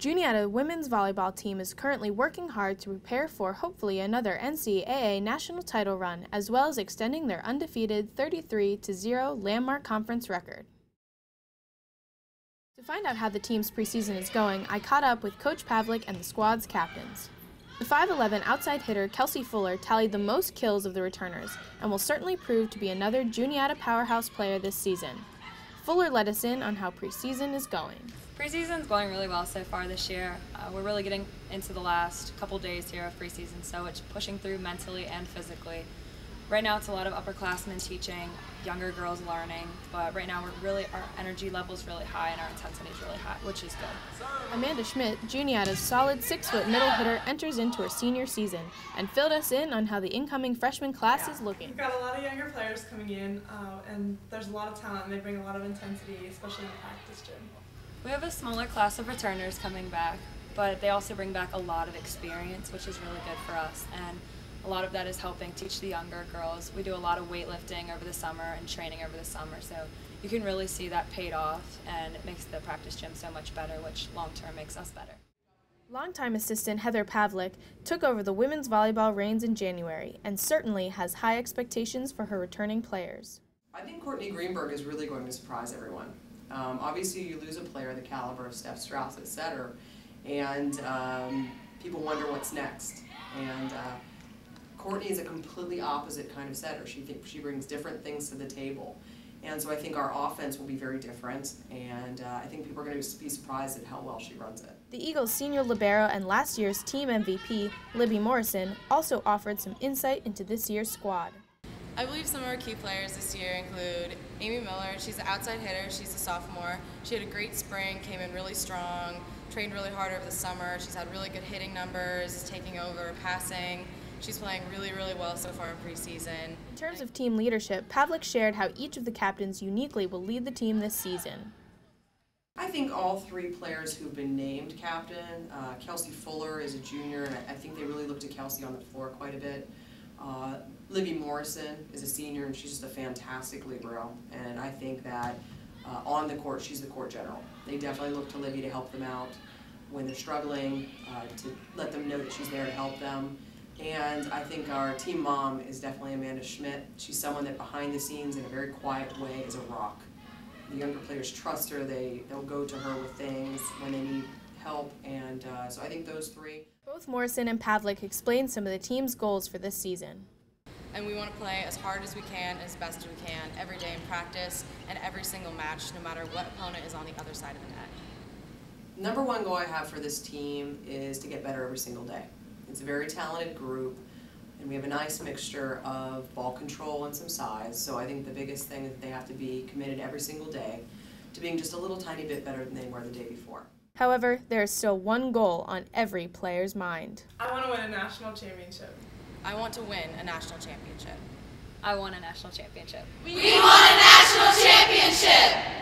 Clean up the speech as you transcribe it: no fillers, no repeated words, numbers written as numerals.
Juniata women's volleyball team is currently working hard to prepare for hopefully another NCAA national title run, as well as extending their undefeated 33-0 landmark conference record. To find out how the team's preseason is going, I caught up with Coach Pavlik and the squad's captains. The 5'11" outside hitter Kelsey Fuller tallied the most kills of the returners and will certainly prove to be another Juniata powerhouse player this season. Fuller let us in on how preseason is going. Preseason's going really well so far this year. We're really getting into the last couple days here of preseason, so it's pushing through mentally and physically. Right now it's a lot of upperclassmen teaching, younger girls learning, but right now our energy level's really high and our intensity is really high, which is good. Amanda Schmidt, Juniata's solid 6-foot middle hitter, enters into her senior season and filled us in on how the incoming freshman class is looking. We've got a lot of younger players coming in, and there's a lot of talent, and they bring a lot of intensity, especially in the practice gym. We have a smaller class of returners coming back, but they also bring back a lot of experience, which is really good for us. And a lot of that is helping teach the younger girls. We do a lot of weightlifting over the summer and training over the summer, so you can really see that paid off, and it makes the practice gym so much better, which long-term makes us better. Longtime assistant Heather Pavlik took over the women's volleyball reins in January and certainly has high expectations for her returning players. I think Courtney Greenberg is really going to surprise everyone. Obviously, you lose a player the caliber of Steph Strauss at setter, and people wonder what's next. And Courtney is a completely opposite kind of setter. She brings different things to the table. And so I think our offense will be very different, and I think people are going to be surprised at how well she runs it. The Eagles' senior libero and last year's team MVP, Libby Morrison, also offered some insight into this year's squad. I believe some of our key players this year include Amy Miller. She's an outside hitter. She's a sophomore. She had a great spring, came in really strong, trained really hard over the summer. She's had really good hitting numbers, taking over, passing. She's playing really, really well so far in preseason. In terms of team leadership, Pavlik shared how each of the captains uniquely will lead the team this season. I think all three players who've been named captain, Kelsey Fuller is a junior, and I think they really look to Kelsey on the floor quite a bit. Libby Morrison is a senior, and she's just a fantastic libero, and I think that on the court, she's the court general. They definitely look to Libby to help them out when they're struggling, to let them know that she's there to help them. And I think our team mom is definitely Amanda Schmidt. She's someone that behind the scenes in a very quiet way is a rock. The younger players trust her, they'll go to her with things when they need help, and so I think those three. Both Morrison and Pavlik explained some of the team's goals for this season. And we want to play as hard as we can, as best as we can, every day in practice and every single match, no matter what opponent is on the other side of the net. Number one goal I have for this team is to get better every single day. It's a very talented group, and we have a nice mixture of ball control and some size, so I think the biggest thing is that they have to be committed every single day to being just a little tiny bit better than they were the day before. However, there is still one goal on every player's mind. I want to win a national championship. I want to win a national championship. I want a national championship. We want a national championship!